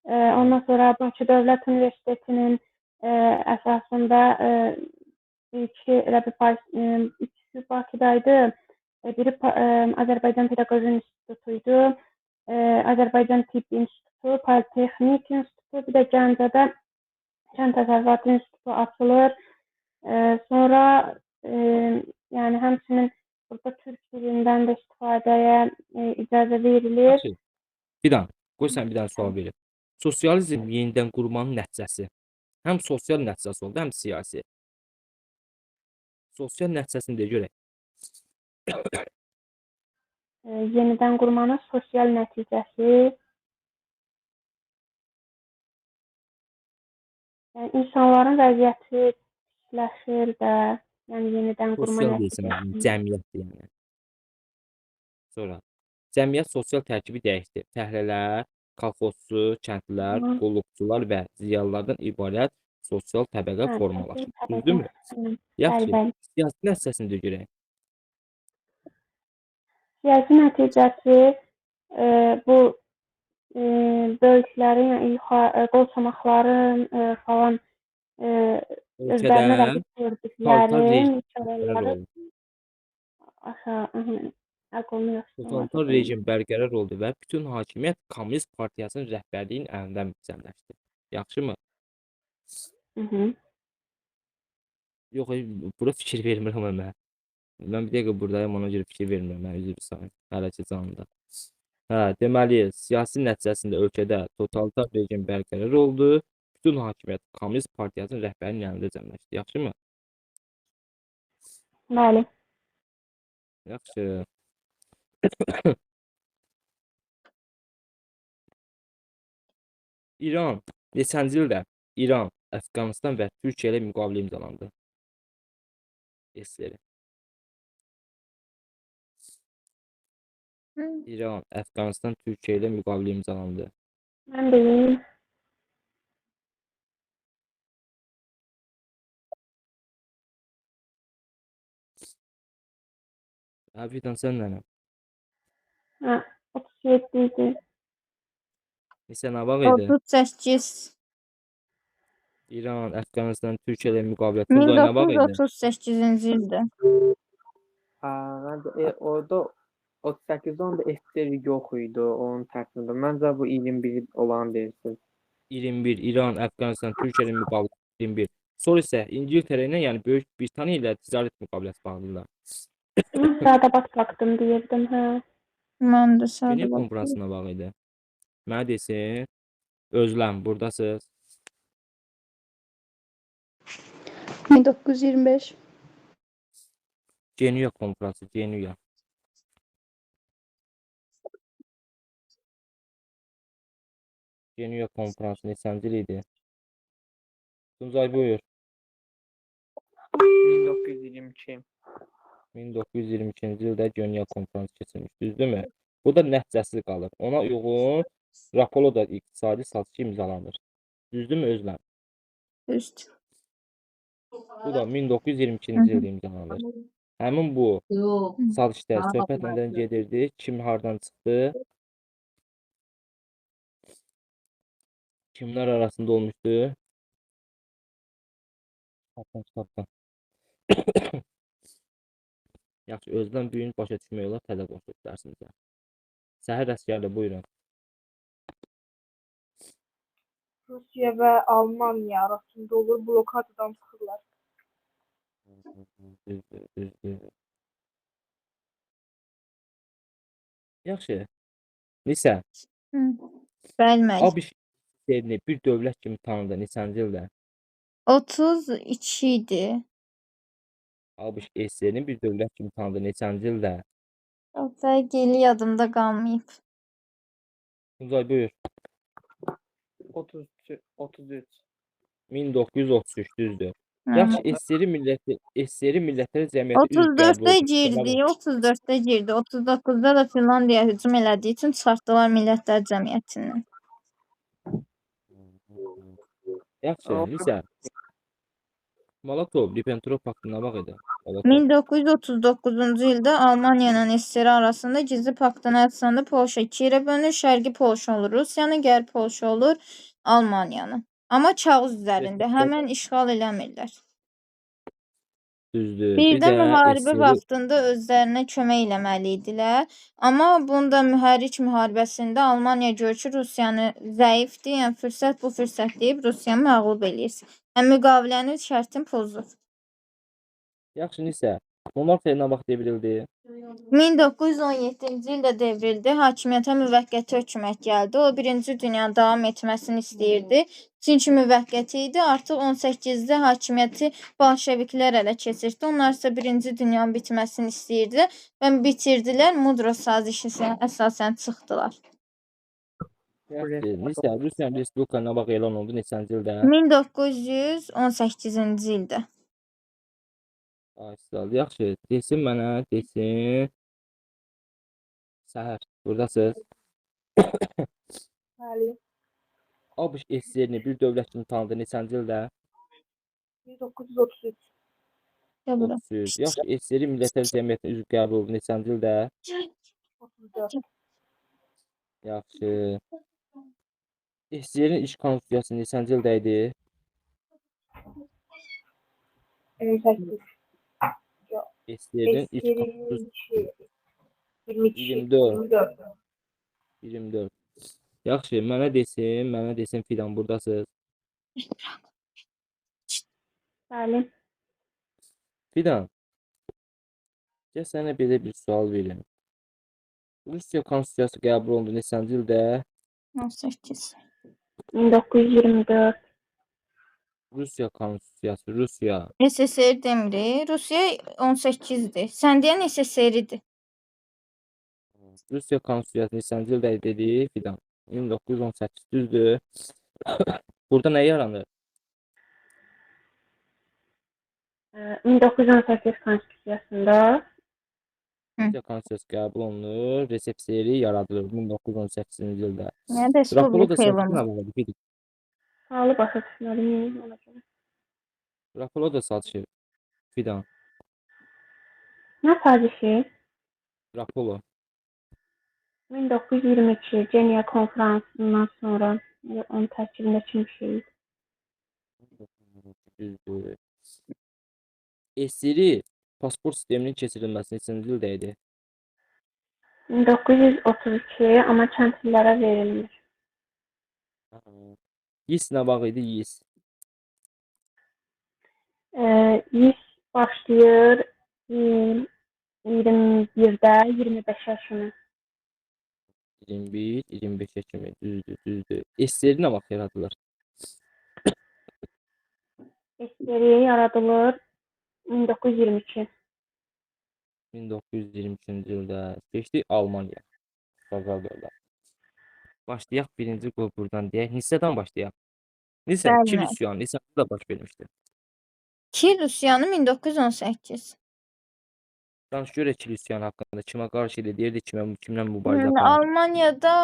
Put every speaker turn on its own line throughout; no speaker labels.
Ondan sonra Bakı Dövlət Universitetinin əsasında iki elə bir ikisi Bakıdaydı. Biri Azərbaycan Pedaqoji İnstitutu idi. Azərbaycan Tibb İnstitutu, Politexnik İnstitutu, bir də Gəncədə Kənd Təsərrüfatı İnstitutu açılır. Sonra yəni həmçinin burada türk dilindən də istifadəyə icazə verilir.
Yaxşı. Bir dənə, qoy sən bir dənə sual verim. Sosializm yenidən qurmanın nəticəsi. Həm sosial nəticəsi oldu, həm siyasi. Sosial nəticəsini də görək.
Yenidən qurmanın sosial nəticəsi yəni insanların vəziyyəti pisləşir də, yəni yenidən qurma
Sosial deyilsin,
nəticəsi.
cəmiyyətdir yəni. Sonra, cəmiyyət sosial tərkibi dəyişdi. Fəhlələr, kolxozçu, kəndlilər, qulluqçular və ziyalılardan ibarət sosial təbəqə formalaşır. Düzdürmü? Yaxşı,
Bəli.
siyasi nəticəsini də görək.
Siyasi nəticəsi bu böyüklərin, yəni qolçomaqların falan özlərinə rəqib gördükləri
Totalitar rejim bərqərar oldu və bütün hakimiyyət Kommunist Partiyasının rəhbərliyinin əlində mühkəmləşdi. Yaxşımı? Yox, bura fikir vermirəm mən. Mən bir dəqiqə buradayım, ona görə fikir vermirəm. Mən üzr istəyirəm. Hələ ki canımda. Deməli, siyasi nəticəsində ölkədə totalitar rejim bərqərar oldu. Bütün hakimiyyət Kommunist Partiyasının rəhbərliyinin əlində cəmləşdi. Yaxşımı?
Bəli.
Yaxşı. İran neçənci ildə İran, Əfqanistan və Türkiyə ilə müqavilə imzalandı? SSR. İran, Əfqanistan, Türkiyə ilə müqavilə imzalandı.
Mən deyim.
Fidan sən nənəm?
37 idi.
Neçə nə var idi?
38.
İran, Əfqanistan, Türkiyə ilə müqavilə Tuncay nə var idi?
1938-ci ildə.
Orada 38'de onda SSR yox idi onun tərkibində. Məncə bu 21 olan deyirsiniz.
21 İran, Əfqanistan, Türkiyə ilə müqavilə 21. Sonra isə İngiltərə ilə, yəni Böyük Britaniya ilə ticarət müqaviləsi bağladılar.
Mən Sadabat faktım deyirdim, hə.
Mən də
Genel
Sadabat.
konfransına var idi. Mənə desin, Özləm, buradasınız.
1925.
Genuya konfransı, Genuya. Genuya konfransı neçənci il idi? Tuncay buyur.
1922.
1922-ci ildə Genuya konfransı keçirilmiş, düzdürmü? Bu da nəticəsiz qalır. Ona uyğun Rapoloda iqtisadi sazişi imzalanır. Düzdürmü Özləm?
Düzdür.
Bu da 1922-ci ildə imzalanır. Həmin bu sazişdə söhbət nədən gedirdi? Kim hardan çıxdı? Kimlər arasında olmuşdu? Kitabdan. Yaxşı, Özləm bu gün başa düşmək olar, təzə qoşulub dərsinizə. Səhər əsgərlə buyurun.
Rusiya və Almaniya arasında olur, blokadadan çıxırlar.
Düzdür. Yaxşı. Nisə,
Bəli, müəllim.
ABŞ SSR-ni bir dövlət kimi tanıdı neçənci ildə?
32 idi.
ABŞ SSR-ni bir dövlət kimi tanıdı neçənci ildə?
Dəqiq ili yadımda qalmayıb.
Tuncay buyur.
33.
1933 düzdür. Yaxşı, SSR millətləri cəmiyyəti
34-də girdi, 34-də girdi. 39-da da Finlandiya hücum elədiyi üçün çıxartdılar Millətlər Cəmiyyətindən.
Yaxşı, Nisə. Molotov, Ribbentrop paktına bax idi. Molotov.
1939-cu ildə Almaniya ilə SSR arasında gizli paktın əsasında Polşa iki yerə bölünür. Şərqi Polşa olur Rusiyanın, Qərbi Polşa olur Almaniyanın. Amma kağız üzərində həmən işğal eləmirlər.
Düzdür.
Bir də müharibə
SSR
vaxtında özlərinə kömək eləməli idilər. Amma bunda mühərrik müharibəsində Almaniya görür ki, Rusiyanı zəifdir, yəni fürsət bu fürsət deyib Rusiyanı məğlub eləyir. Yəni müqavilənin şərtini pozur.
yaxşı nisə. Monarxiya nə vaxt devrildi?
1917-ci ildə devrildi. Hakimiyyətə müvəqqəti hökumət gəldi. O, Birinci Dünyanın davam etməsini istəyirdi. Çünki müvəqqəti idi. Artıq 18-də hakimiyyəti bolşeviklər ələ keçirdi. Onlar isə Birinci Dünyanın bitməsini istəyirdi və bitirdilər. Mudro sazişinə əsasən çıxdılar.
Yaxşı. Nisə, Rusiya Respublika nə vaxt elan oldu? Neçənci ildə?
1918-ci ildə.
Ay, sağ ol. Yaxşı. Desin mənə, desin. Səhər, buradasınız.
Bəli.
ABŞ SSR-ni bir dövlət kimi tanıdı neçənci ildə?
1933.
Gəl bura.
33. Yaxşı, SSR Millətlər Cəmiyyətinə üzv qəbul oldu neçənci ildə?
34.
Yaxşı. SSR-in ilk konstitusiyası neçənci ildə idi?
58.
SSR-in ilk konstitusiyası
22.
24. 24. Yaxşı, mənə desin Fidan, buradasınız.
Bəli.
Fidan, gəl sənə belə bir sual verim. Rusiya konstitusiyası qəbul olundu neçənci ildə?
18.
1924.
Rusiya konstitusiyası, Rusiya.
SSR demirik. Rusiya 18-dir. Sən deyən SSR-dir.
Rusiya konstitusiyası neçənci ildə dedi Fidan? 1918 düzdür. Burada nə yaranır?
1918 konstitusiyasında
Rusiya konstitusiyası qəbul olunur, resepsiyeri yaradılır 1918-ci ildə.
Yəni
Rapoloda
Respublika
salçı
elanı.
nə var? Fidan.
sağlı başa düşməliyim ona görə.
Rapoloda salçı. Fidan.
Nə sazişi?
Rapolo.
1922 Ceniya konferansından sonra onun tərkibində kim şey?
Düzdür. SSR pasport sisteminin keçirilməsi neçənci ildə idi?
1932 amma kəndlilərə verilmir.
YIS nə vaxt idi? YIS.
İş başlayır 21-də 25 yaşını.
21, 25 kimi. Düzdür. SSR nə vaxt yaradılır?
SSR yaradılır 1922.
1923-cü ildə keçdi Almaniya. Bazar dövlət. Başlayaq birinci qol buradan deyək. Nisədən başlayaq. Nisə,
Bəli.
iki üsyan, Nisədə də baş vermişdi.
Ki Rusiyanı 1918.
Danış görək iki üsyan haqqında. Kimə qarşı idi, deyirdi kimlə mübarizə
Yəni
aparır.
Almaniyada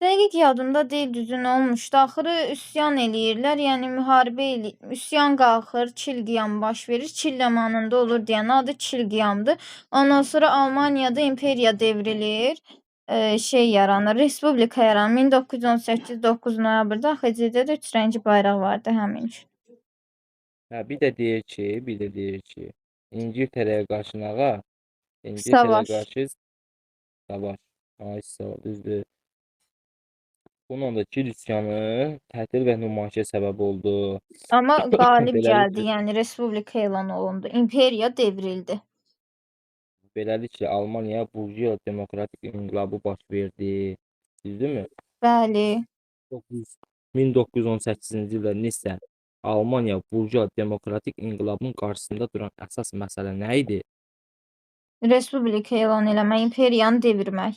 dəqiq yadımda deyil düzün olmuşdu. Axırı üsyan eləyirlər, yəni müharibə üsyan qalxır, Çil qiyamı baş verir. Çil limanında olur deyən adı Çil qiyamdır. Ondan sonra Almaniyada imperiya devrilir. Şey yaranır, respublika yaranır. 1918 9 noyabrda AXC-də də 3 rəngli bayraq vardı həmin gün.
Hə, bir də deyir ki, İngiltərəyə qarşı nağa, İngiltərəyə
Savaş.
qarşı savaş. Ay, sağ ol, düzdür. Bunun da Çil üsyanı tətil və nümayişə səbəb oldu.
Amma qalib
Beləliklə-
gəldi, yəni respublika elan olundu. İmperiya devrildi.
Beləliklə Almaniya burjuya demokratik inqilabı baş verdi. Düzdürmü?
Bəli.
1918-ci ildə Nisə Almaniya burjuya demokratik inqilabının qarşısında duran əsas məsələ nə idi?
Respublika elan eləmək, imperiyanı devirmək.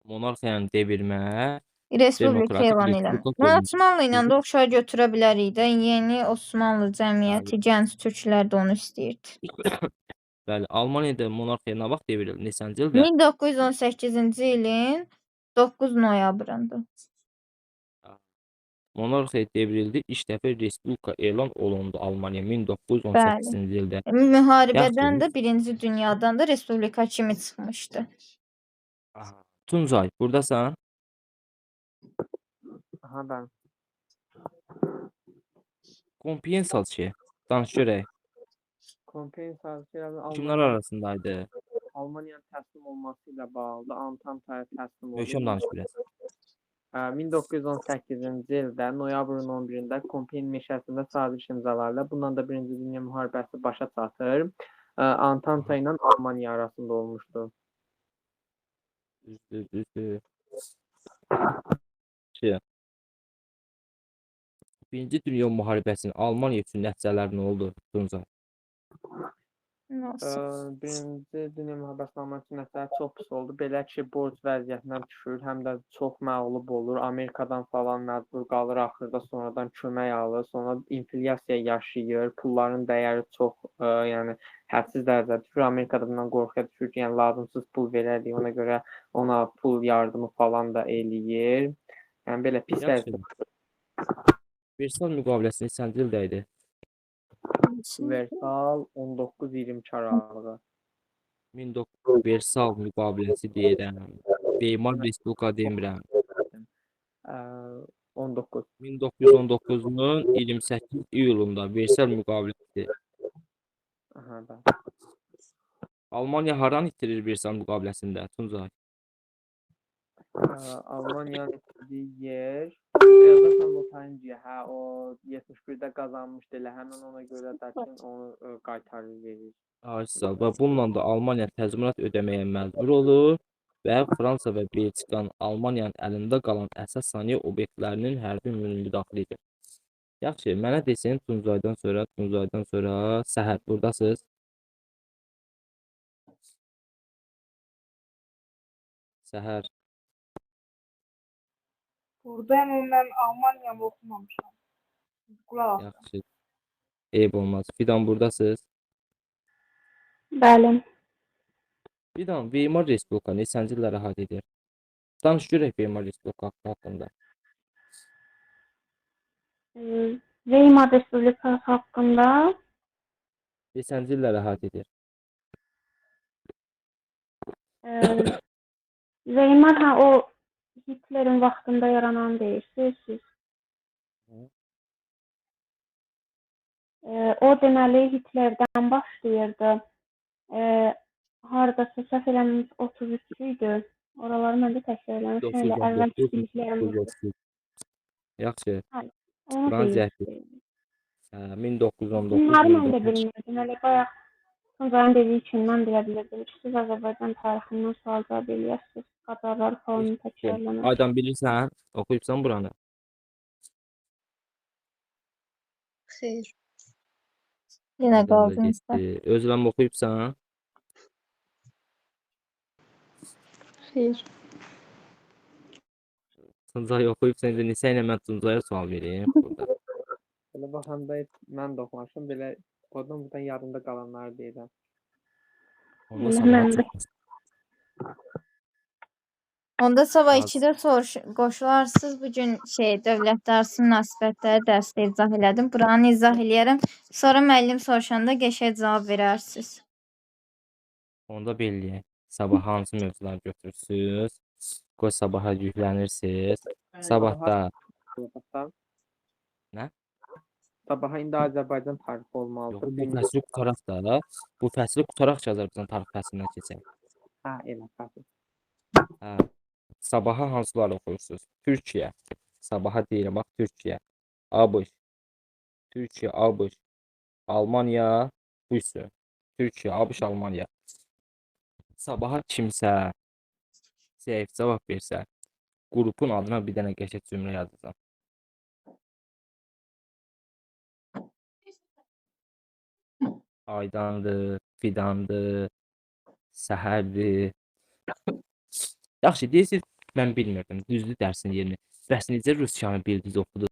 Monarxiyanı devirmək,
Respublika
Demokratik
elan
respublika
eləmək.
qurulmuş.
Osmanlı ilə də oxşar götürə bilərik də. Yeni Osmanlı cəmiyyəti, gənc türklər də onu istəyirdi.
bəli, Almaniyada monarxiya nə vaxt devrildi? Neçənci ildə?
1918-ci ilin 9 noyabrında.
Monarxiya devrildi, ilk dəfə respublika elan olundu Almaniya
Bəli.
1918-ci ildə.
Müharibədən
Yaxşı.
də, Birinci Dünyadan da respublika kimi çıxmışdı.
Aha. Tuncay, burdasan?
Aha, mən.
Kompensasiya. Danış görək.
Kompensasiya
Kimlər arasındaydı?
Almaniyanın təslim olması ilə bağlı Antantaya təslim
Möhkəm
oldu.
danış biraz.
1918-ci ildə noyabrın 11-də Kompen meşəsində saziş imzalarla bundan da Birinci Dünya müharibəsi başa çatır. Antanta ilə Almaniya arasında olmuşdu.
Düzdür. Şey, Birinci Dünya müharibəsinin Almaniya üçün nəticələri nə oldu Tuncay?
Nasıl?
Birinci Dünya müharibəsinin Almaniya üçün nəticələri çox pis oldu. Belə ki, borc vəziyyətindən düşür, həm də çox məğlub olur. Amerikadan falan məcbur qalır, axırda sonradan kömək alır, sonra inflyasiya yaşayır, pulların dəyəri çox, yəni hədsiz dərəcədə düşür. Amerikada bundan qorxuya düşür ki, yəni lazımsız pul verərik, ona görə ona pul yardımı falan da eləyir. Yəni belə pis
Yaxşı.
vəziyyət.
Versal müqaviləsi neçənci ildə idi?
Versal 19-22 aralığı.
1900 Versal müqaviləsi deyirəm. Weimar Respublika demirəm.
19.
1919-nun 28 iyulunda Versal müqaviləsi.
Aha, da.
Almaniya haranı itirir Versal müqaviləsində Tuncay?
Almaniyanın istədiyi yer Elzas Lotaringiya, hə, o 71-də qazanmışdı elə, həmin ona görə də ki, onu qaytarır verir.
Ay sağ ol. Və bununla da Almaniya təzminat ödəməyə məcbur olur və Fransa və Belçikanın Almaniyanın əlində qalan əsas sənaye obyektlərinin hərbi müdaxilə edir. Yaxşı, mənə desin Tuncaydan sonra Səhər burdasınız. Səhər.
Buradayım ama ben Almanya'mı okumamışım. Qulaq as.
Yaxşı. Eyb olmaz. Fidan burdasınız.
Bəli.
Fidan, Weimar Respublika neçənci illəri əhatə edir? Danış görək Weimar Respublika haqqında.
Weimar Respublikası haqqında
Neçənci illəri əhatə edir?
Weimar o Hitlerin vaxtında yaranan deyirsiniz siz. O deməli Hitlerdən başlayırdı. Hardasa səhv eləmirəm 33 idi. Oraları mən də təkrar eləmişəm. Elə əvvəl biliklərim.
Yaxşı.
Onu
Fransa
deyirəm.
1919.
Bunları mən də bilmirdim. Elə bayaq Tuncayın dediyi kimi mən deyə bilirdim ki, siz Azərbaycan tarixindən sual cavab edirsiniz. Qatarlar falan təkrarlanır.
Aydan bilirsən, oxuyubsan buranı.
Xeyr. Yenə qaldınızda.
Özləm oxuyubsan?
Xeyr.
Tuncay oxuyubsan, indi neçə ilə mən Tuncaya sual vereyim burada.
Belə baxanda mən də oxumamışam, belə buradan yadımda qalanları deyirəm.
Onda
Mən
sabah
də.
Onda sabah
Az.
2-də qoşularsınız. Bugün dövlət dərsi münasibətləri dərsdə izah elədim. Buranı izah eləyərəm. Sonra müəllim soruşanda qəşəng cavab verərsiniz.
Onda belləyək. Sabah hansı mövzular götürürsünüz? Qoy sabaha yüklənirsiniz. Sabahda Nə?
Sabaha indi Azərbaycan tarixi
Yox,
olmalıdır.
bu fəsli qutaraq da. Bu fəsli qutaraq ki, Azərbaycan tarix fəslindən keçək.
Hə, elə fəsil.
Hə. Sabaha hansıları oxuyursunuz? Türkiyə. Sabaha deyirəm, bax Türkiyə. ABŞ. Türkiyə, ABŞ. Almaniya, Rusiya. Türkiyə, ABŞ, Almaniya. Sabaha kimsə zəif cavab versə, qrupun adına bir dənə qəşəng cümlə yazacağam. Aydandır, Fidandır, Səhərdir. Yaxşı, deyirsiniz, mən bilmirdim. Düzdür dərsin yerini. Bəs necə Rusiyanı bildiniz, oxudunuz?